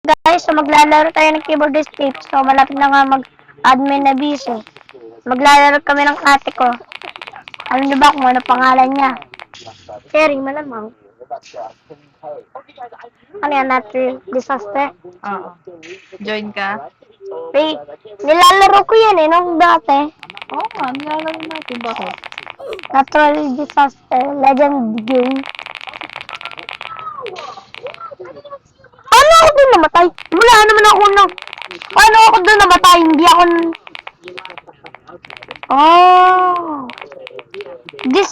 Guys, so maglalaro tayo ng keyboard escape. So malapit na nga mag-admin na busy. Maglalaro kami ng ate ko. Alam niyo ba kung ano pangalan niya? Sharing malamang. Ano yan, natural disaster? Oo. Join ka? Wait, nilalaro ko yan nung dati. Oo nga, nilalaro natin. Bakit? Natural disaster, legend game. Paano ako doon namatay? Wala naman ako na. Paano ako doon namatay? Hindi ako... Oh. This...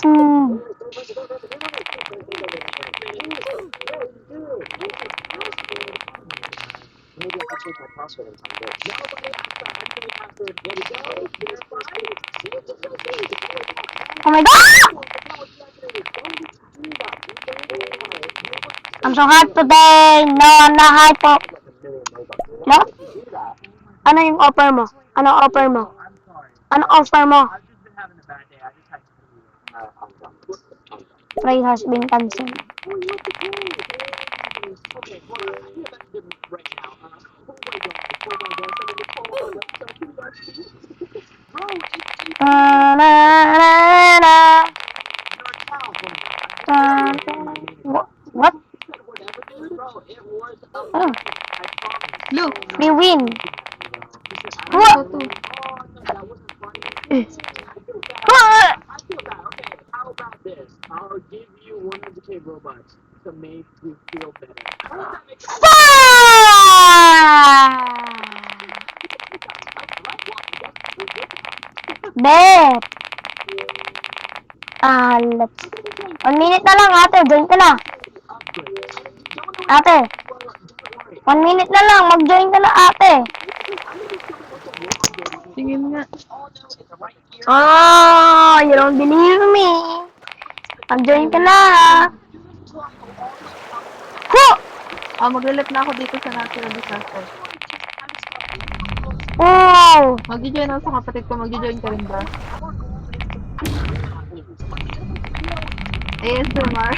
Oh my God! I'm so hot today. No, I'm not hypo. No? Ano yung offer mo? Ano offer mo? Ano offer mo? Flight has been cancelled. Na na na. What? Oh, Look! we win. Ano What? to? Bet. Let's... 1 minute na lang, ate. Join ka na. Ate. 1 minute na lang. Mag-join ka na, ate. Tingin nga. Oh, you don't believe me. Mag-join ka na. Ho! Maglalap na ako dito sa natural disaster. Oh! Mag-join ako sa kapatid ko. Mag-join ka rin ba? ASMR.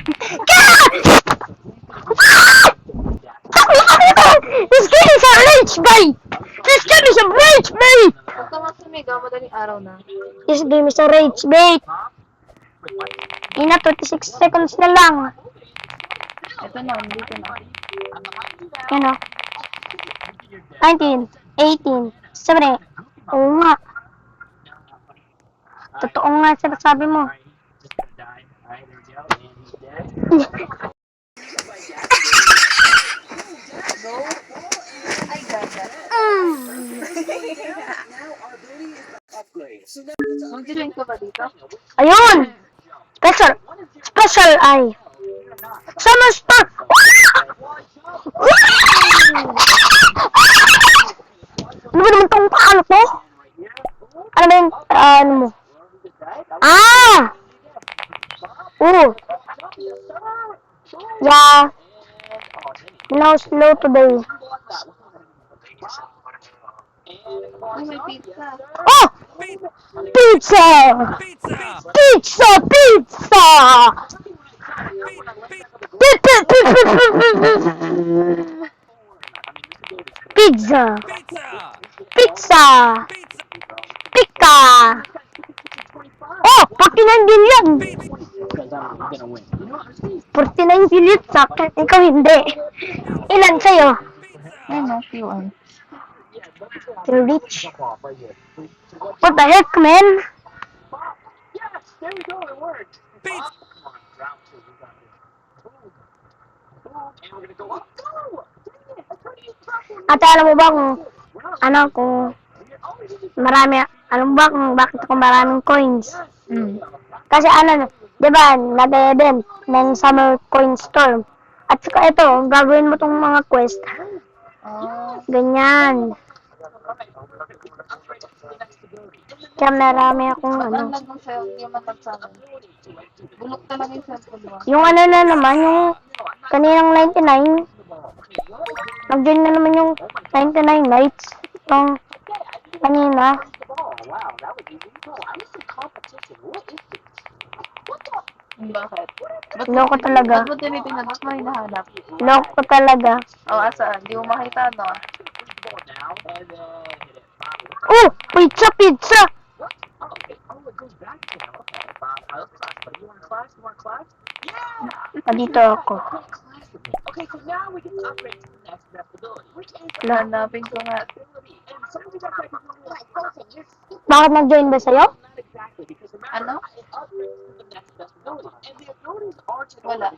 This game is a rage bait! This game is a rage bait! Huwag ka masumigaw. Madaling araw na. This game is a rage bait! Ina, 26 seconds na lang. Ito na. Dito na. Yan o. 19, 18, 17. Oo nga. Totoo nga sinasabi mo. Ay, gaga. Mag-join ka ba dito? Ayun! Special! Special eye! Summer star! Ano ba naman itong paano to? Ano ba yung, ano mo? Ah! Oo. Yeah. Now slow today. Ay, may pizza. Oh! Pizza! Pizza! Pizza! Pizza! Pizza! Pika! Oh! 49 billion! 49 billion sa akin. Ikaw hindi. Ilan sa'yo? Ay, no. Q1. You're rich. What the heck, man? Ate, alam mo ba kung ano kung marami, alam mo ba kung bakit ako maraming coins? Kasi ano, di ba, nag-event ng summer coin storm. At saka ito, gagawin mo tong mga quest. Ganyan. Kaya marami akong ano. Pag nag sa'yo, hindi man nagsabi. Bulok talaga yung cellphone mo. Yung ano na naman, yung kaninang 99. Nag-join na naman yung 99 nights. Yung kanina. Bakit? Ba't Loko talaga. Ba't mo tinitingnan? Ba't mo hinahanap? Loko talaga. O, asaan? Di mo makita, no? Oh! Pizza! Pizza! Dito ako. Wala. Hanapin ko nga. Bakit nag-join ba sa'yo? Ano? Wala.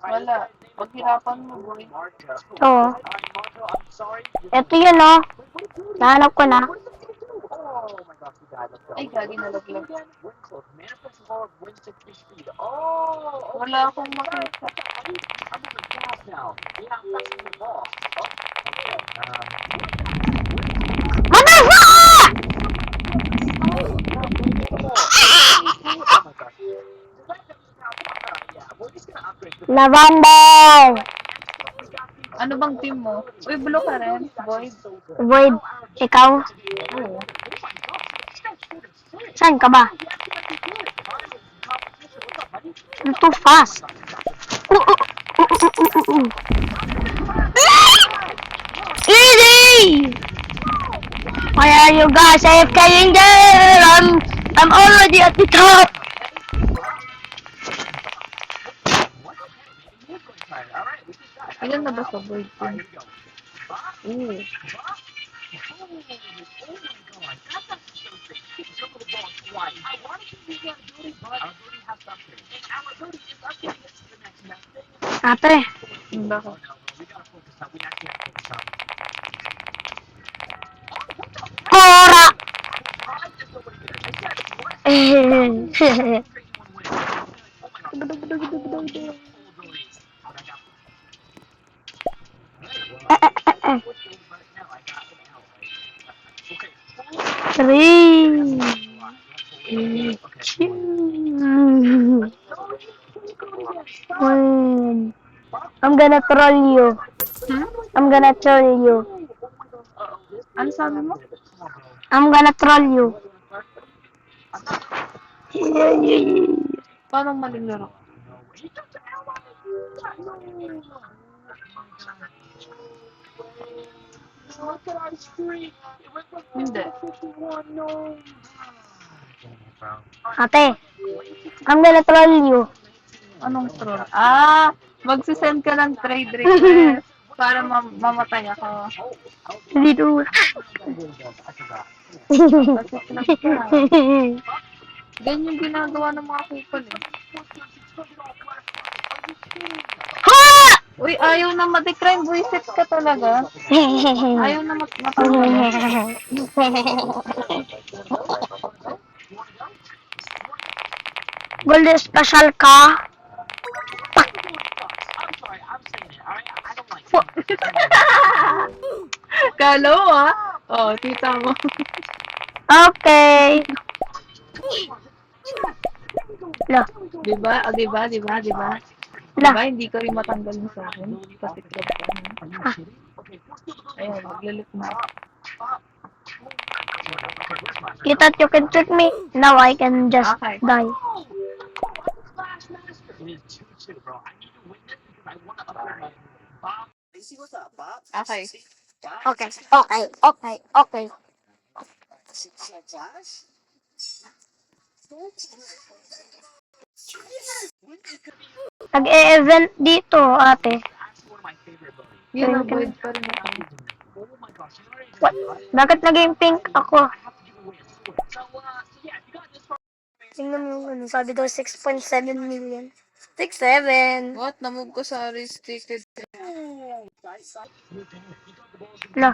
Wala. Paghirapan mo, boy. Oo. Ito yun, oh. Nahanap ko na. Ay, gagi nalaglag. Wala akong makita. Manasa! Lavender! Ano bang team mo? Uy, blue ka rin, boy. Void, ikaw? Oo. Saan ka ba? You're too fast. Easy! Why are you guys AFK in there? I'm already at the top. Ilan na ba sa boy team? Oo. Ate, Bakit? Cora! Three. Two. One. I'm gonna troll you. Hmm? I'm gonna troll you. Ano sabi mo? I'm gonna troll you. Paano malilaro? Hindi. Ate, I'm gonna troll you. Anong troll? Ah! Magsisend ka ng trade request para mamatay ako. Dito. Pasit lang ka. Ganyan yung ginagawa ng mga people eh. Ha! Uy, ayaw na ma-decline. Buisit ka talaga. Ayaw na matanggal. Gold special ka? Kalo ah. Oh, tita mo. Okay. La. Diba? O, diba? Diba? Diba? La. Diba? Hindi ko rin matanggal mo sa akin. Pasit lang ka. Ah. Ayan, maglalit na. You thought you can trick me? Now I can just Okay. die. Okay. Okay, okay, okay, okay. Nag-e-event dito, ate. Yun ang void pa rin ako. What? Bakit naging pink ako? Tingnan mo yung ano, sabi daw 6.7 million. 6.7. What? Namove ko sa restricted. La.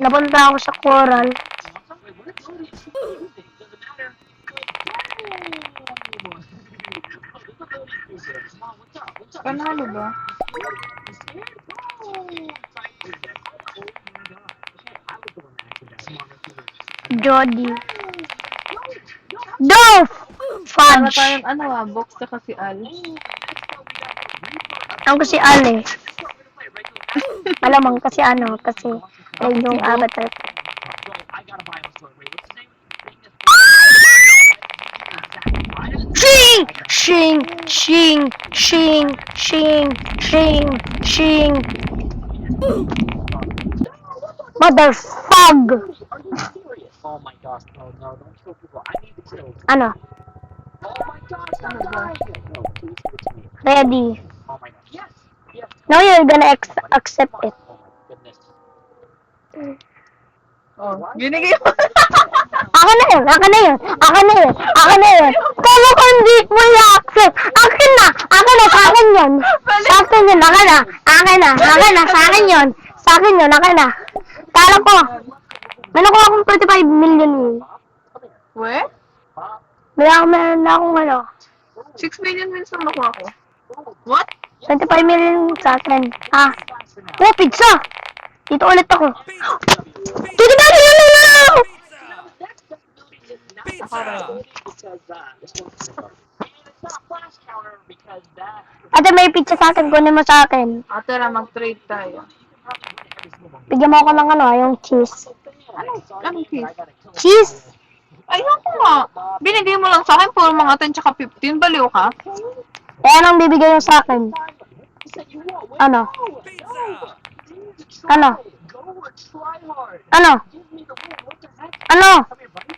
Napunta ako sa coral. Panalo ba? Jody. Doof! Para Fudge! tayong ano ah, box ka kasi Al. Ang kasi Ale. Malamang kasi ano, kasi ay yung avatar ko. Shing, shing, shing, shing, shing, shing. Motherfuck! Ano? Ready. Now you're gonna accept it. Oh, binigay mo. Ako na yun, ako na yun, ako na yun, ako na yun. Kala ko hindi mo i-accept. Akin na, sa akin yun. Sa akin yun, akin na, sa akin yun. Sa akin yun, akin na. Kala ko, meron akong 35 million yun. We? Meron na akong 6 million wins ang nakuha ko. What? 25 million sa akin. Oh, pizza! Dito ulit ako. Dito na! Ate, may pizza sa akin. Kunin mo sa akin. Tara, mag-trade tayo. Bigyan mo ako ng yung cheese. Anong cheese? Cheese? Ayun ko nga. Binigay mo lang sa akin puro mga 10 tsaka 15. Baliw ka? Anong bibigay mo sa akin? Ano?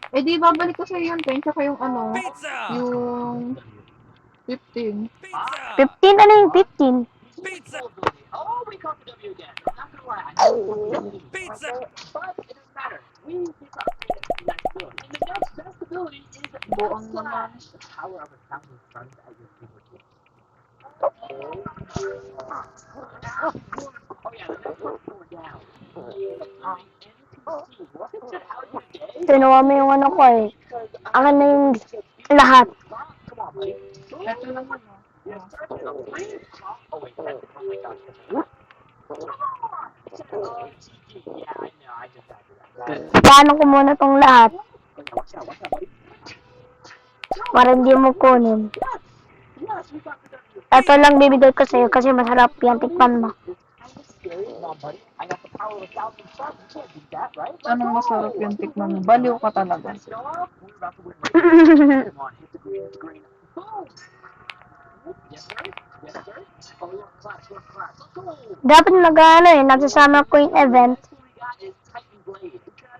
Eh di babalik ko sa'yo yung 10 tsaka yung yung 15. 15? Ano yung 15? Buong naman. Tinuwa mo yung ko eh. Akin na yung lahat. Ito naman. Paano ko muna tong lahat? Para hindi mo kunin. Ito lang bibigay ko sa'yo kasi masarap yan. Tikman mo. Anong masarap yung tikman mo? Baliw ka talaga. Dapat nagsasama ko yung event.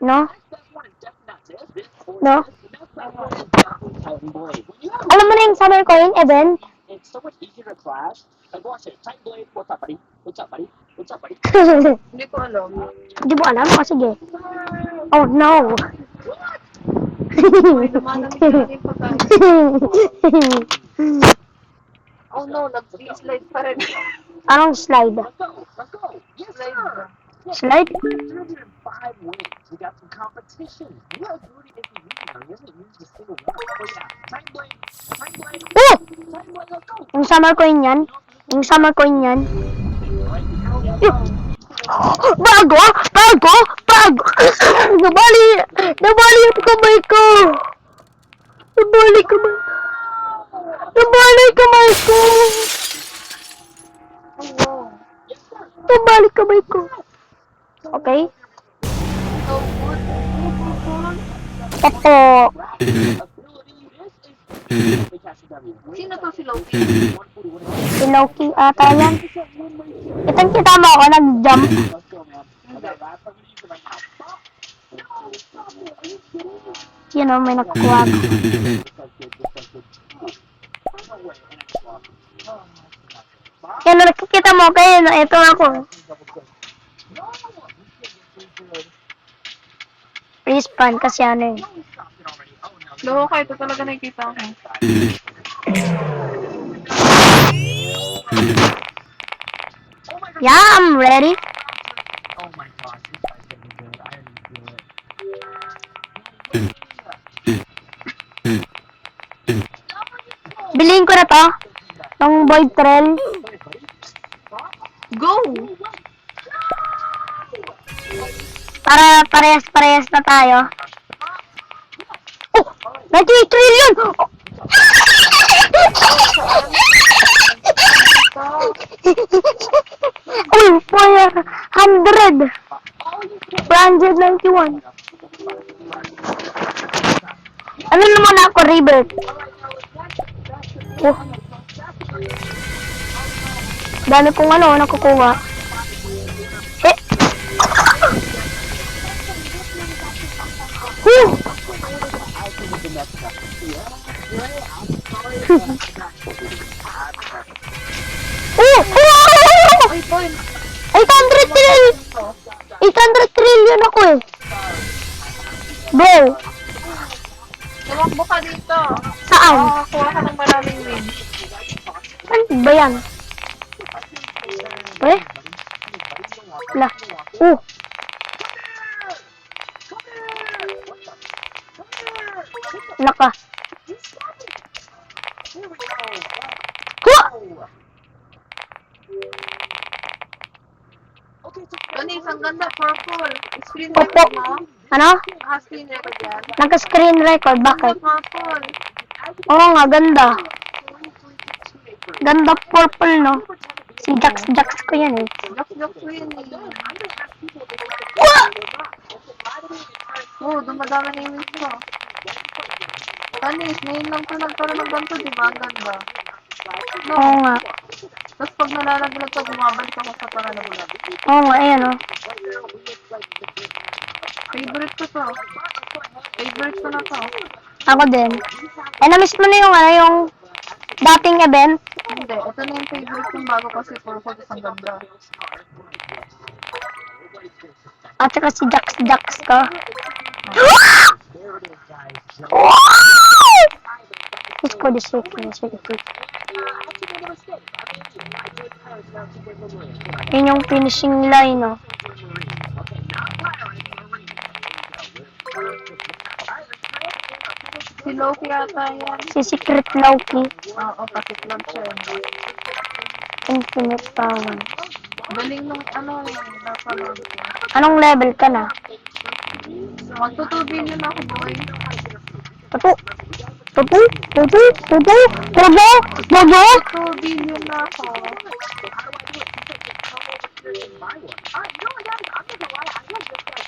No? No? Alam mo na yung summer coin event? Hindi ko alam. Hindi mo alam? O sige. Oh no! Uy, lumalamig na rin pagkain. Oh no, nag-slide pa rin. Anong slide? Slide ba? Slide? Oh! Yung summer coin yan? Yung summer coin yan? Bago! Nabali yung kamay ko! Nabali kamay ko! Okay? Ito. Sino to si Loki? Si Loki ata yan. Kitang-kita mo ako nag-jump. Yun o, may nakukuha ko. Yan, nakikita mo kayo na ito ako. Respawn kasi Loko ka, ito talaga nakikita ko. Yeah, I'm ready. Bilhin ko na to. Ng Boy Trail. Go! Para parehas na tayo. Oh! 98 trillion! Oh! Oh, 400! 491. Ano naman ako, Rebirth? Oh. Dami kong nakukuha. Eh. Ay, point. 800 trillion! 800 trillion ako eh. Bro, Tumakbo ka dito. saan? Kuha ka ng maraming wins. Ano ba yan? Eh? Wala. Wala ka. Kuha! Ganis, ang ganda, purple. Screen Opo. record mo? Ano? Screen record yan. Naka-screen record. Bakit? Purple. Oo nga, ganda. Ganda purple, no? Si Jax ko yan eh. Lock ko yun eh. Kuha! Oo, dumadami na yung wins ko. Ganis, ngayon lang ito nagkaroon ng ganito, di ba? Ang ganda. Oo nga. Tapos pag nalalaglag ka, bumabalik ako sa pangalaglag. Oo nga, ayan o. Favorite ko to. Favorite ko na to. Ako din. Eh, na-miss mo na yung dating event? Hindi, ito na yung favorite kong bago kasi purple, tapos ang ganda. At saka si Jax ko. Disco. Yun yung finishing line, no? Si Loki ata yan. Si Secret Loki. Oo, kasi club siya. Infinite power. Galing nung napanood ko. Anong level ka na? Magto 2 billion ako, boy. Tutu. 2 billion na ako.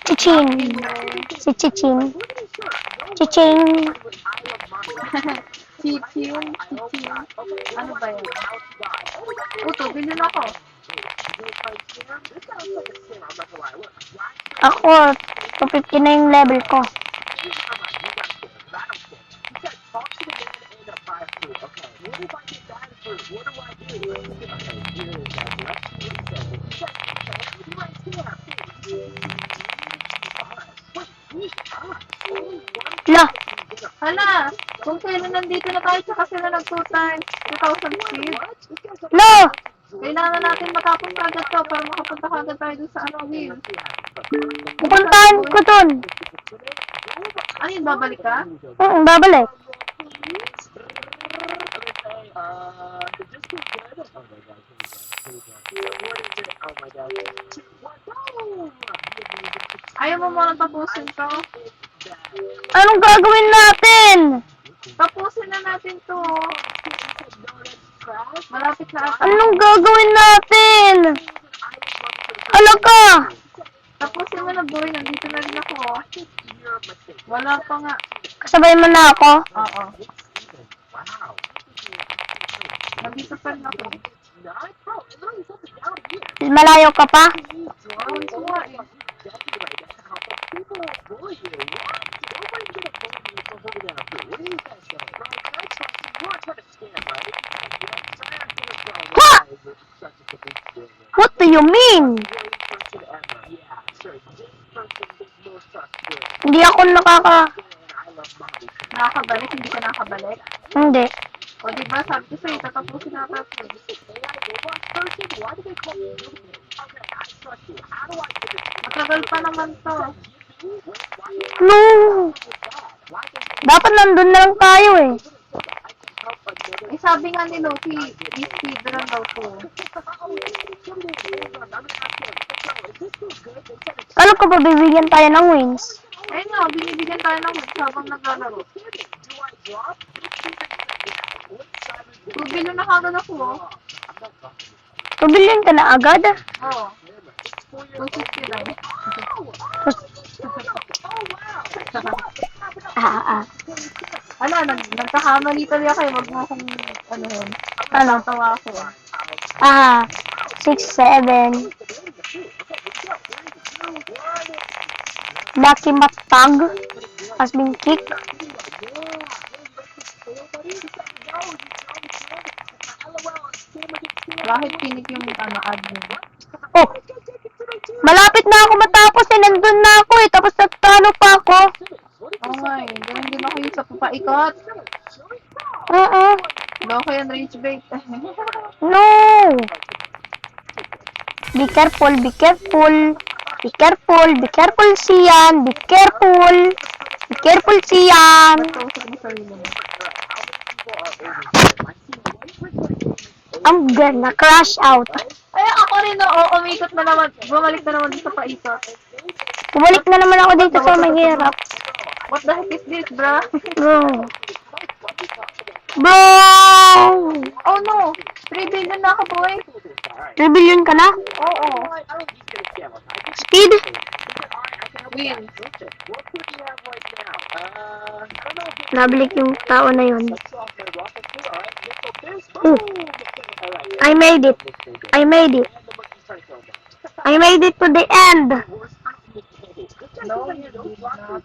Chiching. Si Chiching. Chiching. Chiching. Ano ba yan? 2 billion ako. Ako, 250 na yung level ko. La, Hala! Kung kailan nandito na tayo, tsaka sila nag 2 times 2,000 speed. la, Kailangan natin makapunta agad to para makapunta agad tayo dun sa wheel. pupuntahan ko dun. Ano yun, babalik ka? Babalik. Ayaw mo muna tapusin to? Anong gagawin natin? Tapusin na natin to. Malapit na ata. Anong gagawin natin? Hala ka! Tapusin mo na, boy. Nandito na rin ako. Wala pa nga. Kasabay mo na ako? Oo. Nandito pa rin ako. Malayo ka pa? Ayun ko nga eh. Ha! What do you mean? Hindi ako Nakakabalik? Hindi ka nakakabalik? Hindi. O diba, sabi ko sa'yo, tatapusin natin. Matagal pa naman to. No! Dapat nandun na lang tayo eh. Eh, sabi nga ni Loki, speedrun daw to. Alam ko ba bibigyan tayo ng wins? Ayun nga, binibigyan tayo ng wins habang naglalaro. 2 billion na kagad ako, oh. 2 billion ka na agad? Oo. 260 lang. Ala, nagkakamali tuloy ako eh. Wag mo akong Ano yun? Ano? Natatawa ako. 6, 7. Lucky Matag has been kicked. Bakit pinik yung admin? Oh! Malapit na ako matapos eh. Nandun na ako eh. Tapos natalo pa ako. Oo nga eh. Ganun din ako yung sa papaikot. Oo. Loko yan, rage bait. No! Be careful, be careful. Be careful, be careful, Sian. Be careful. Be careful, Sian. Natusok mo sarili mo. I'm gonna crash out. Ay, ako rin oo. Umikot na naman. Bumalik na naman din sa paikot. Bumalik na naman ako dito sa mahirap. What the heck is this, bro? Bro. Bro! Oh no! 3 billion na ako, boy. 3 billion ka na? Oo. Speed? Win. Nabalik yung tao na yun. I made it. I made it. I made it to the end. No, you did not.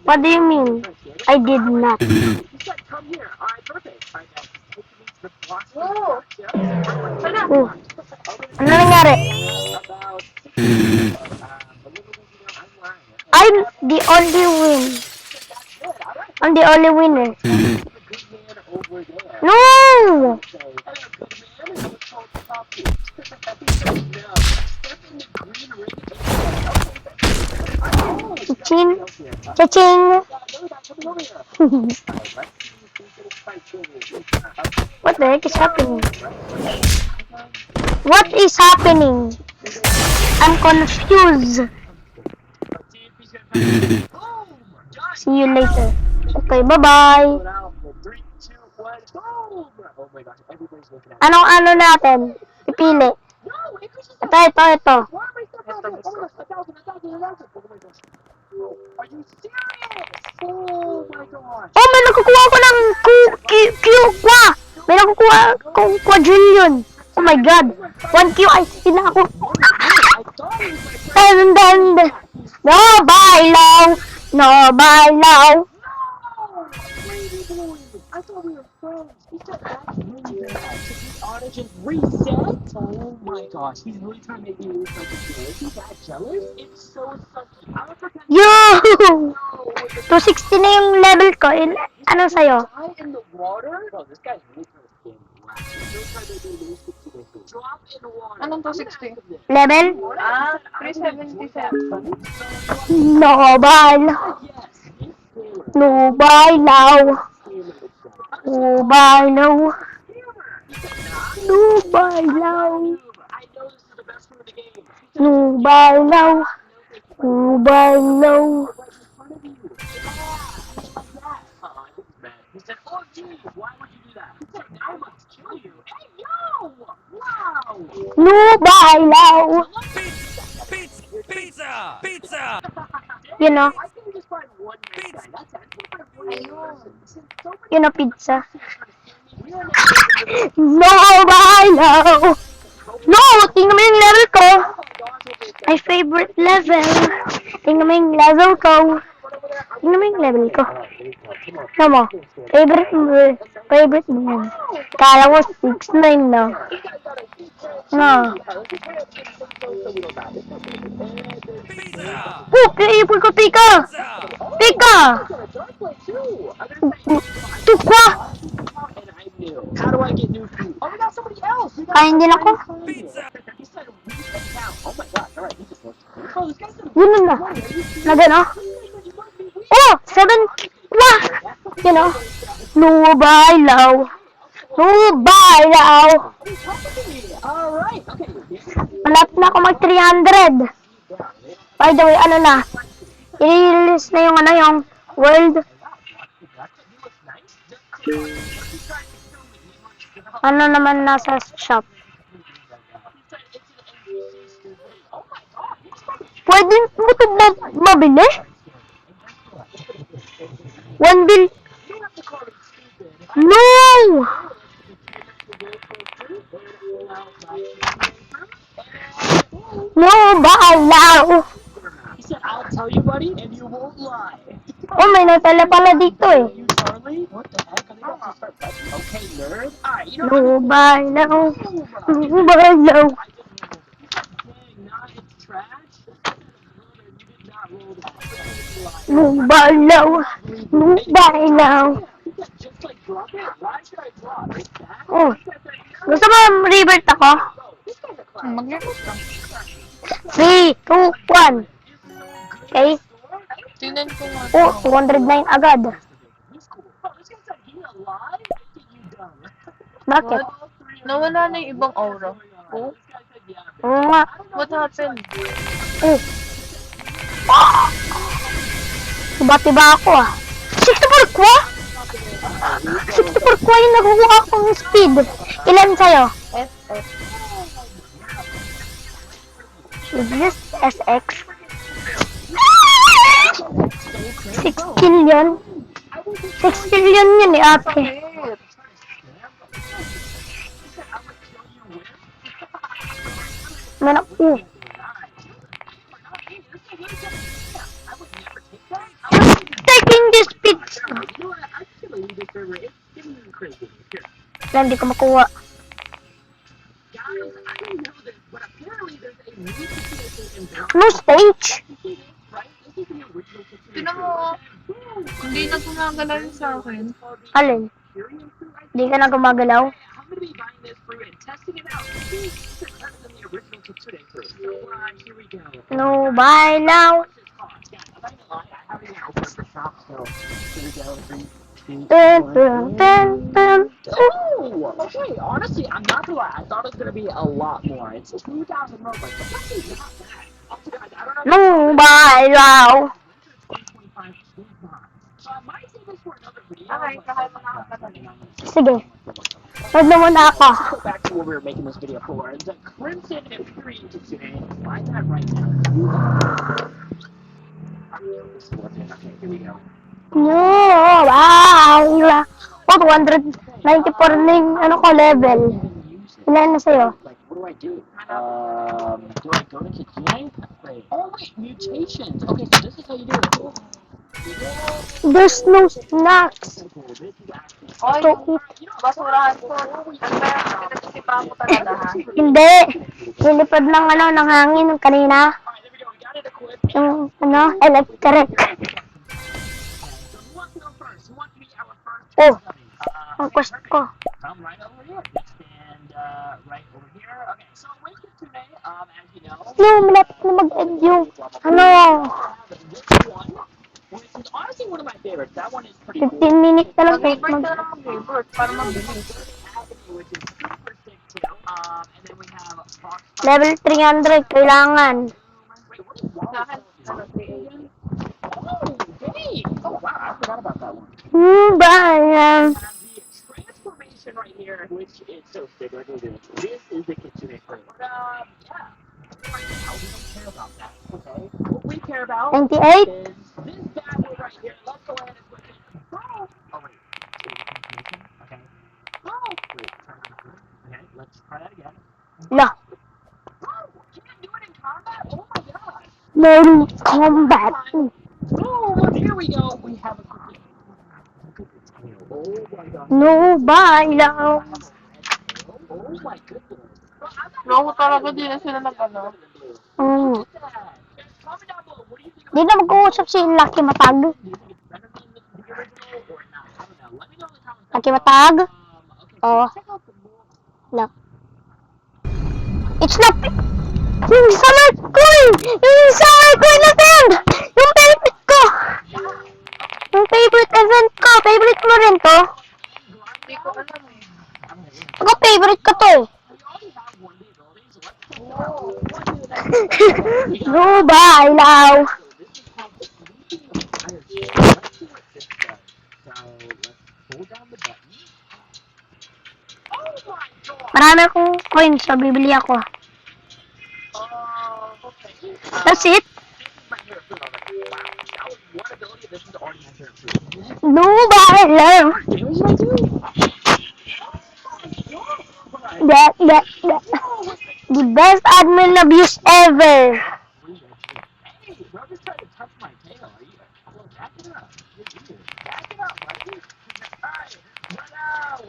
What do you mean? I did not. Oh! Hala! Oh. Ano nangyari? I'm the only win. I'm the only winner. No! Ching. Cha-ching. What the heck is happening? What is happening? I'm confused. See you later. Okay, bye-bye. Anong ano natin? Ipili. Ito. Ito gusto. Oh, may nakukuha ko ng Q-Qua. May nakukuha kong quadrillion. Oh my god. 1 Q, ay, sila ako. And then, no, bailaw. No, bailaw. Just reset? Oh my gosh, he's really trying to make me lose my computer. He's that jealous? It's so sucky. I forgot Yo! 260 na yung level ko. Ano sa'yo? die in the water? Bro, this guy's really trying to scam me. Wow. He's really trying to make me lose 60. Drop in the water. Anong 260? Level? 377. No, bailaw. Yes, he's scammer. No, bailaw. No, bailaw. No, bailaw. I know this is the best one of the game. No, bailaw. No, bailaw. He said, oh geez, why would you do that? He said, I must kill you. Hey yo! Wow! No, bailaw. Pizza! You know, I think we just find one nice guy. That's it. you know, pizza. No, bailaw. No, tingnan mo yung level ko. My favorite level. Tingnan mo yung level ko. Tingnan mo yung level ko. Tingnan mo. Favorite mo yan. Kala mo 6'9" na. No. Oh, kaya-ipon ko, Pika! Pika! Tukwa! How do I get new food? Oh, we got somebody else. We got Kain din ako. He said reset now. Oh my god, alright, he just looks. Oh, this guy's gonna Yun na. Na gano'n. Oh! 7! Wah! You know. No, bailaw. No, bailaw. Alright, okay. Malapit na ako mag 300. By the way, ano na? I-release na yung ano yung world. Ano naman nasa shop? Pwede mo ito mabili? 1 bill. No! No, baalaw! He said, I'll tell you, buddy, and you won't lie. Oh, may natala pala dito eh. You, Charlie? What the heck? I think I have to start fighting. Okay, nerd. Alright, you know No, what? baalaw! No, baalaw! I just rolled. Dang, nah, it's trash. You did not roll that. No, baalaw! No, baalaw! Just like drop it. Why should I drop it? Oh, gusto mo revert ako? Mag-record ka. 3, 2, 1. Okay? Tingnan ko nga. Oh, 209 agad. He's cool. Oh, this guy's like, he alive? You dumb. Bakit? Nawala na yung ibang aura. Oh, Oo nga. what happened? Oh. Tiba-tiba ako ah. 64 kwa? 64 kwa yung nakukuha akong speed. Ilan sa'yo? SF. Is this SX? 6 kill yun. 6 kill yun eh, ate. Wait. Manak, taking this speed. Wala, hindi ko makuha. No stage. Tingnan mo. Hindi na gumagalaw yun sa akin. Alin? Hindi ka na gumagalaw? I'm gonna be buying this for you and testing it out. See if it's better than the original Kitsune fruit. So, here we go. No, bye now. Yeah, I'm not gonna lie, I haven't even opened the shop, so here we go. 3, 2, Dun, dun, dun, dun. Oh, okay. Honestly, I'm not gonna lie. I thought it was gonna be a lot more. It's 2,000 Robux. That's actually not bad. Also, guys, I don't know. No, bye now. 25 might save this for another video. Okay, kahit mo na ako. Sige. Wag na muna ako. Go back to what we were making this video for. The Crimson Imperium today. Find that right now. Okay, here we go. No, bye. Oh, 294 na yung ano ko level. Ilan na sa'yo? Like, what do? Do I go to Kitsune? Wait. Oh, wait, mutations. Okay, so this is how you do it. There's no snacks Oy, to eat. basurahan ko. Ano ba yan? Pinagsipa mo talaga ha? Hindi. Nilipad ng ano, ng hangin ng kanina. Yung ano, electric. Oh, ang quest ko. Come right over here. And right over here. Okay, so with Kitsune, as you know, No, malapit na mag-end yung ano, this one, which is honestly one of my favorites. That one is pretty 15 cool. minutes na lang. Mag-revert ka na mag-revert para mabilis. Avenue, which is super sick too. And then we have Fox. Level 300, kailangan. Wait, what is Sa akin, Wallace? ano, si Oh, dang! Oh wow, I forgot about that one. Bye. We have the transformation right here, which is so sick. Like, look at this. This is the Kitsune fruit. Yeah. Right now, we don't care about that. Okay. What we care about 98? is this bad boy right here. Let's go ahead and switch it. Oh, wait. Okay. Oh, wait. Okay, let's try that again. La, Oh, you can do it in combat? Oh my god. no combat. Oh, here we go. We have a cookie. Oh my god. No, bye now. Oh my goodness. Loko talaga din na sila nag-ano. Mm. Comment down below. What do you think Di na mag-uusap si Lucky Matag. do you think it's better than the original or not? I don't know. Let me know in the comments. Lucky Matag? Okay, Oh. check out the more. No. It's not... Yung summer coin! Yung summer coin natin! Yung favorite ko! Yung favorite event ko! Favorite mo rin to? Hindi ko alam eh. Ako favorite ko to eh. No, bye now. Marami akong coins so bibili ako. That's it? ability, this is already has their improvement. No, bakit lang? That. The best admin abuse ever. Hey, bro, just trying to touch my tail. Are you? Well, back it up. Back it up, buddy. Alright. Wow.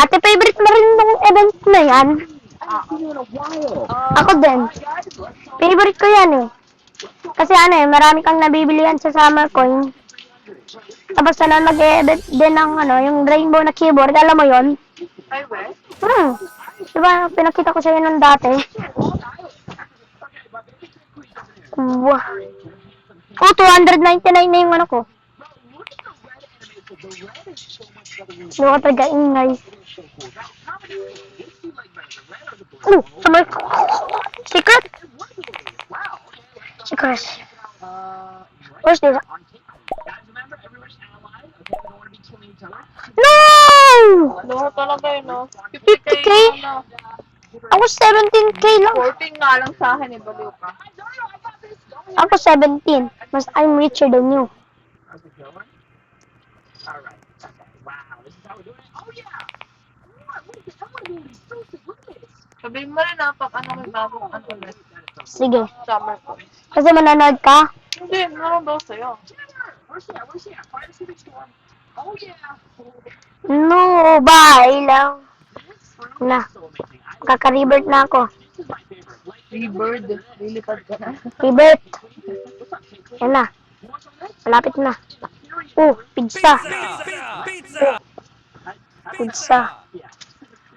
Ate, favorite mo rin nung event na yan? I haven't seen you in a while. Ako din. Alright, guys, let's go. Favorite ko yan eh. Kasi ano eh, marami kang nabibilihan sa summer coin. Tapos sana mag-e-edit din ng ano, yung rainbow na keyboard. Alam mo yon? Ay, we? Diba, pinakita ko sa'yo nung dati. Wow. Oh, 299 na yung ano ko. Loka talaga ingay. Sa may... Secret? Secret. Where's this? No! No, talaga yun, no? 50K? na. Ako 17K lang. 14 nga lang sa akin, eh, baliw ka. Ako 17. Mas I'm richer than you. Alright. Okay. Wow. This is how we're doing it. Oh yeah. Look at I'm gonna be exclusive. Look at this. Sabihin mo rin, pag ano may bagong ano ulit. Sige. Summer ko. Kasi manonood ka? Hindi, meron daw sa'yo. Where's that? Where's that? Fire Civic Storm. Oh yeah. No, bye lang. Na, So amazing. kaka-revert na ako. This is my favorite. Like, Rebird. Lilipad ka na. Revert. Yan na. Malapit na. Oh, pizza. Pizza.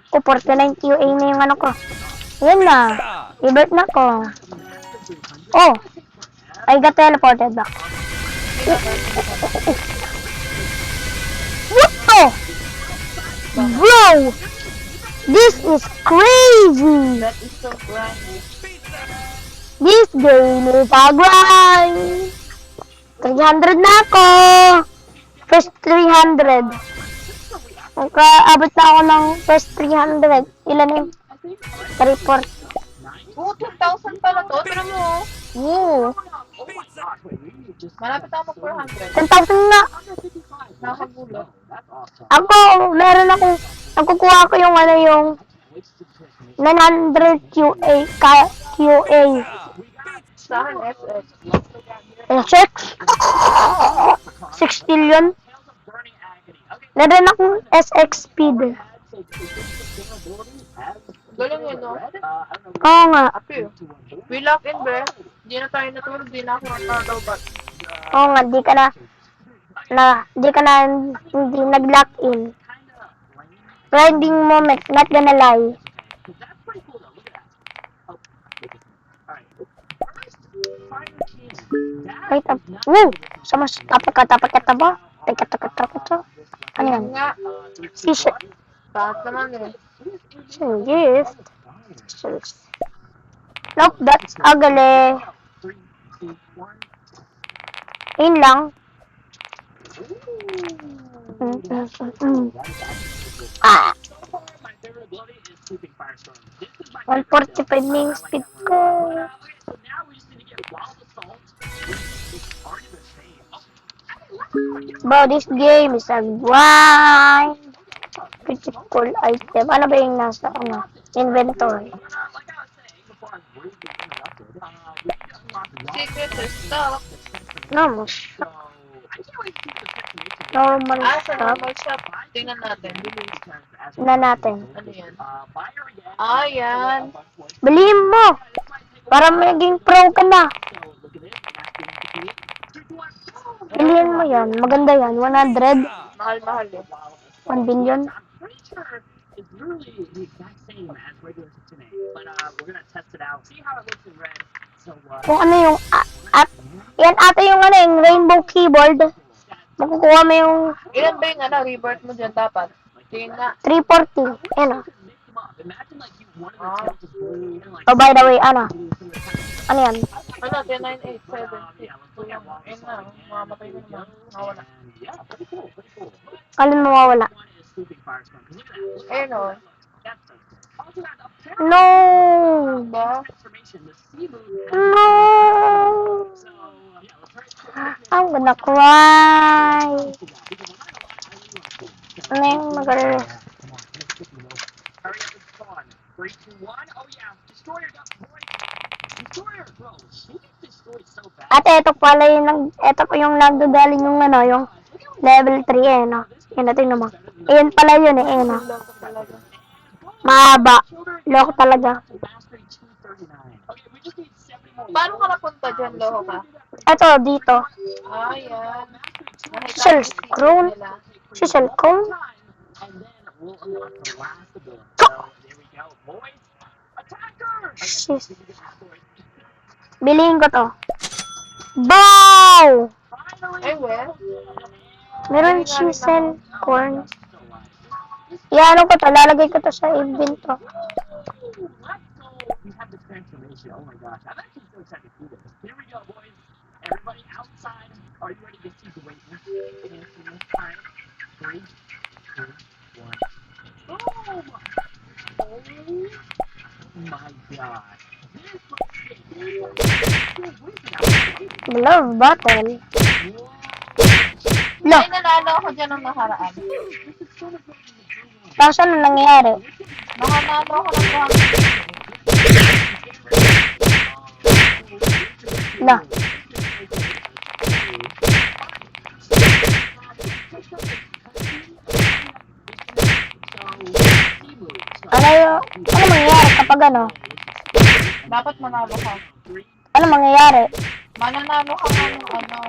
Oh, 49 QA na yung ano ko. Yan na. Revert na ko. Oh, I got teleported back. What the? Bro! This is crazy! That is so grindy. This game is a grind! 300 na ako! First 300. Abot na ako ng first 300. Ilan yung report? Oo, 2,000 pala to. Pero mo, Woo! malapit ako mag 400. 10,000 na! Nakagulat. Ako, meron akong, nakukuha ko yung ano yung 900 QA. Sa akin, FX. SX? 6 billion? Meron akong SX speed. Galing yun, no? Oo nga. Api, we lock in, be. Di na tayo natulog, di na ako natatawabat. Oo nga, di ka na hindi nag-lock in. Grinding moment, not gonna lie. Wait up. Woo! Sama, tapak ka ba? Teka. Ano yan? Nga, T-shirt. taas naman eh. Gift. Nope, that's ugly. Yun lang. Ah, 145 na yung speed ko. Bro, this game is a grind. Pretty cool item. Ano ba yung nasa inventory? Secret or stock. Normal Sa stuff. normal shop. Tingnan natin. Bilis. Na natin. Ano yan? Ah, yan. Bilhin mo! Para maging pro ka na. Bilhin mo yan. Maganda yan. 100. Mahal-mahal eh. 1 billion. It's literally the exact same as regular Kitsune, but we're gonna test it out, see how it looks in red. So Kung ano yung... yan ata yung ano yung rainbow keyboard. Makukuha mo yung Ilan ba yung ano, rebirth mo dyan dapat? Tingin nga. 340. Yan o. imagine like you wanted to test this blue and like Oh, by the way, ano? Ano yan? Ano, 10, 9, 8, 7, 6, 2 lang. Ayun na, mamamatay mo naman. Mawala. yeah, pretty cool. Alin mawawala? One is Swooping Firestorm. 'Cause look at that. Ayun o. That's the No! Ba? transformation, the sea moon has No! so yeah, let's hurry up. I'm gonna cry. Ano yung mag-release? Hurry up and spawn. 3, 2, 1. Oh yeah, destroyer, boy. Destroyer, bro. She gets destroyed so fast. At ito pala yung, ito po yung nagdadaling yung ano, yung level 3 eh, no? Yan natin naman. Ayun pala yun eh, no? Loko talaga. Mahaba. Loko talaga. Mastery 239. Okay, we just need 70 more. Paano ka napunta dyan, Loho ka? Ito, dito. Ah, yan. Shell Crown. Shell Crown. And then we'll unlock the last ability. So there we go, boys. Attacker! Shit. Bilihin ko to. Bow! Ay, well. Meron chisel corn. Iano ko to, lalagay ko to sa event to. Let's go. We have the transformation. Oh my gosh. I'm actually so excited to do this. Here we go, boys. Everybody outside. Are you ready to see the greatness? In this time. 3, 2, 1. Boom! Oh my god. This looks sick. Love battle. Lo, Ay, nanalo ako dyan nung nakaraan. tapos ano nangyayari? Nakanalo ako ng 200. Lo. Ano mangyayari kapag ano? Dapat manalo ka. Ano mangyayari? Mananalo ka nga ng ano.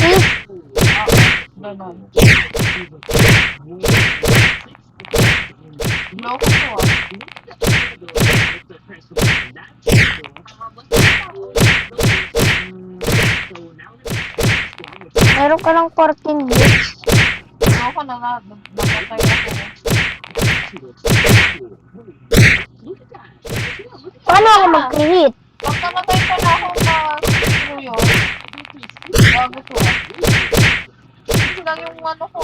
If, Ganon. Loko ko ah. meron ka ng 14 bits. Loko na nga. Napatay ako. Paano ako mag-create? Pag namatay pa na ako screw yun. Bago ko ah. Ito lang yung ano ko.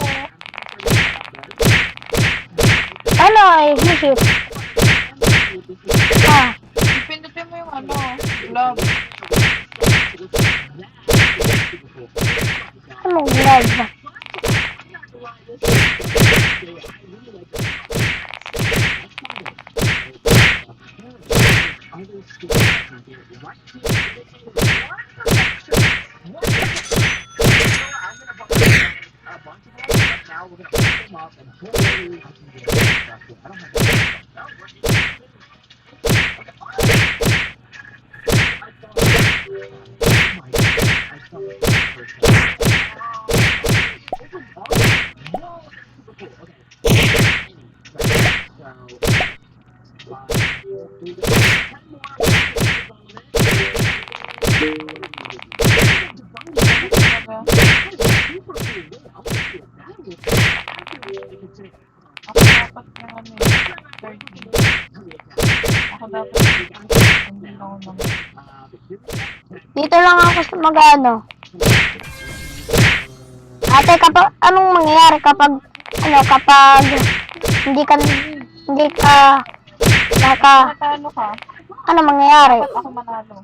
Ano ay hihit? Ah, Ipindutin mo yung ano. Love. ano love? Ako dapat yung ano eh. 30. Ako dapat hindi ako naman. Dito lang ako sa magano. Ate, kapag anong mangyayari kapag kapag hindi ka naka Natalo ka. ano mangyayari? Dapat ako manalo.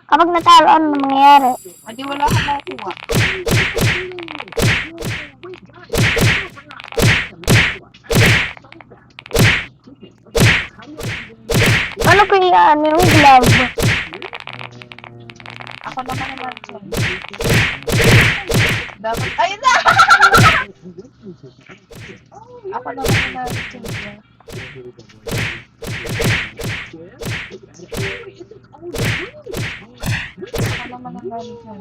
Kapag natalo, ano mangyayari? Hindi wala akong makuha. Ano ko ano yung glove? Ako naman naman dyan. Dapat, ayun na! Ako naman naman dyan. Ako naman naman dyan.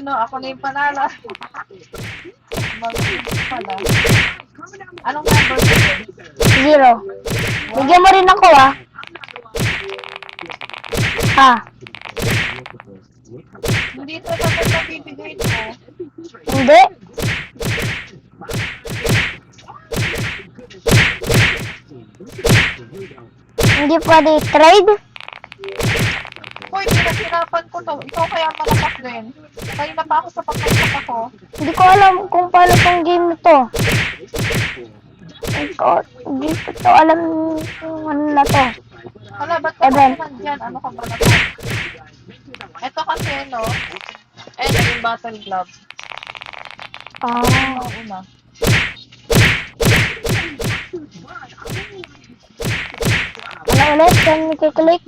Ayun o, ako na yung panalo. Mag-isip pala. Anong number ko yun? 0. Bigyan mo rin ako, ah. Ha? Hindi ito dapat na bibigay ito. Hindi? Hindi pwede trade? Hoy, pinaghirapan ko to. Ikaw kaya malakas din. Kanina pa ako sa pagkaksak ako. Hindi ko alam kung paano tong game na to. Hindi ko to alam yung ano na to. Hala, ba't ka Eben. kasi nandyan? Ano ka ba na to? Ito kasi, no? Yung battle glove. Ah, Ano una? ano ulit? Saan i-click?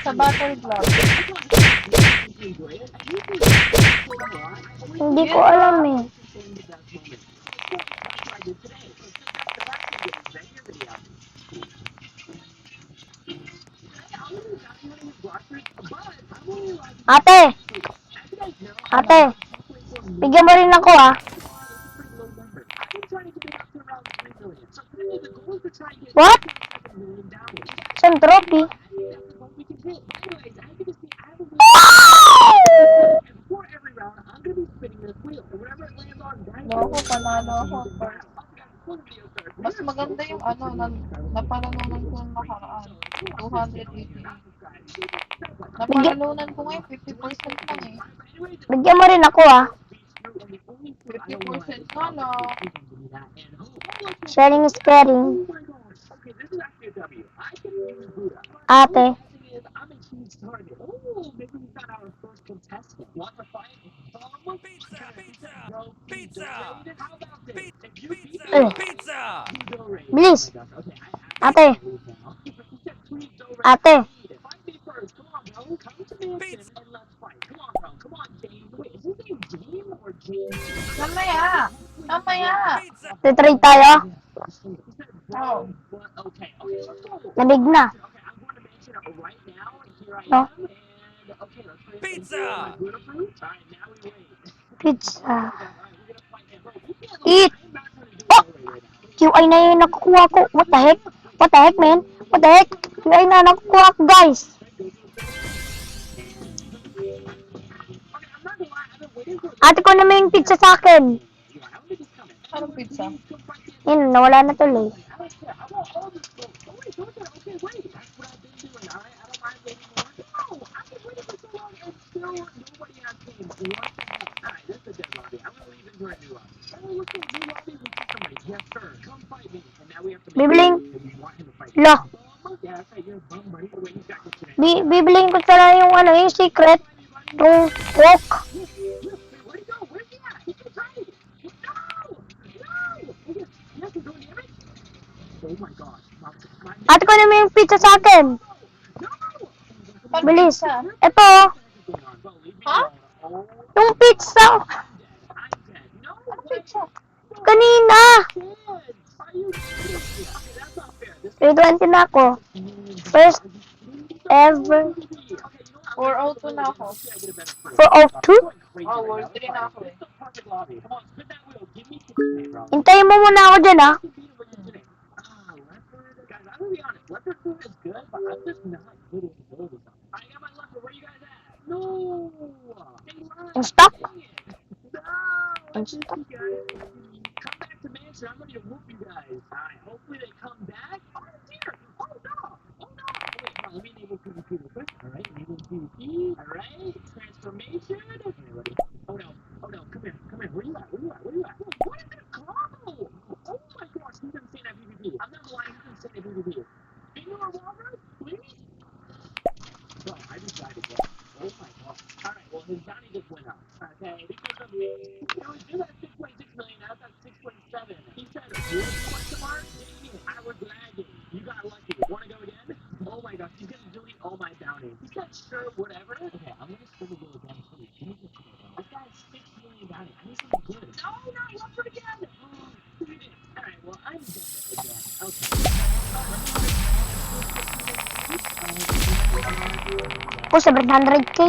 Sa battle glove. Hindi ko alam eh. Ate! Ate! Bigyan mo rin ako, ah. What? Saan trophy? Loko, panalo ako first. Mas maganda yung ano, napanalunan ko yung nakaraan. 288. Napanalunan ko ngayon, 50% lang eh. Bigyan mo rin ako, ah. 50% na lang. Sharing is caring. Ate. Eh, bilis. Ate. Ate. Mamaya! Mamaya! Titrade tayo. Oh. Lamig na. No? Pizza! Pizza. Eat. Oh! QI na yung nakukuha ko. What the heck? What the heck, man? What the heck? QI na nakukuha ko, guys. Ate ko naman yung pizza sa akin. Anong pizza? Yun, nawala na tuloy. Bibiling. Lo. Bibiling ko sana yung ano, yung secret. Yung coke. Ate ko naman yung pizza sa akin. Anong Bilis. pizza? Ito. Ha? Yung pizza. Anong pizza? Kanina. 320 na ako. First ever. 402 na ako. 402? Oh, world 3 na ako eh. Hintayin mo muna ako dyan, ah. In stock? In stock. Ako, 700K.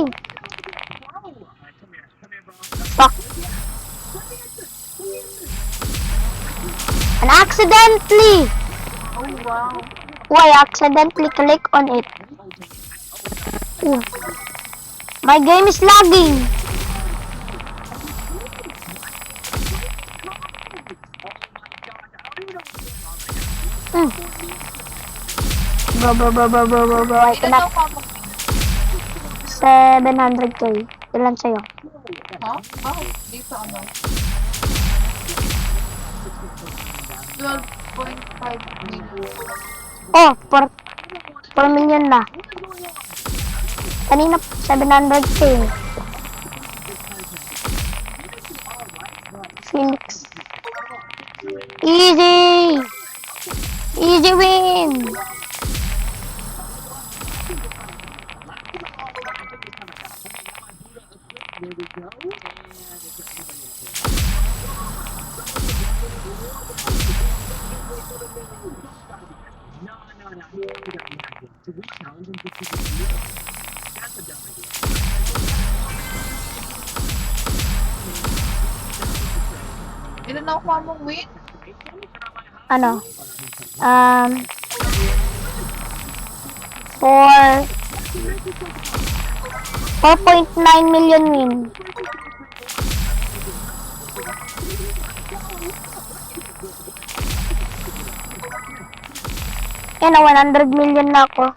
And accidentally! Oh, wow. Why accidentally click on it? Ooh. My game is lagging. Mm. Bro. I Ilan daw cannot. ka mo? 700k. Ilan sa'yo? Ha? Bakit dito ano? 12.5 million. Oh, 4 million na. Kanina 700k. Phoenix. Easy! Easy win! Ilan daw ka mong win? Ano? 4.9 million win. Yan na, 100 million na ako.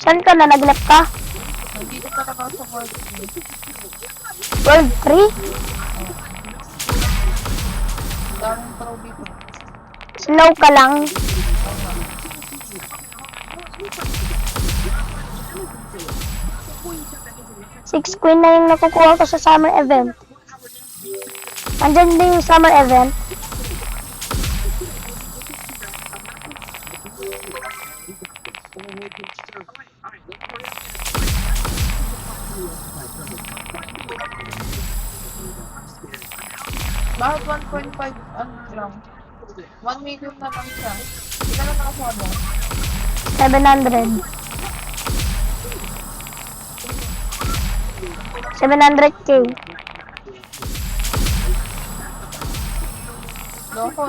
Saan ka na? Nag-left ka? Nandito talaga sa world. World 3? Daming pro dito. Slow ka lang. Six queen na yung nakukuha ko sa summer event. Andyan din yung summer event. Bakit 1.5 ano lang? 1 million na lang siya. Ilan na nakakuha mo? 700. 700k. Loko.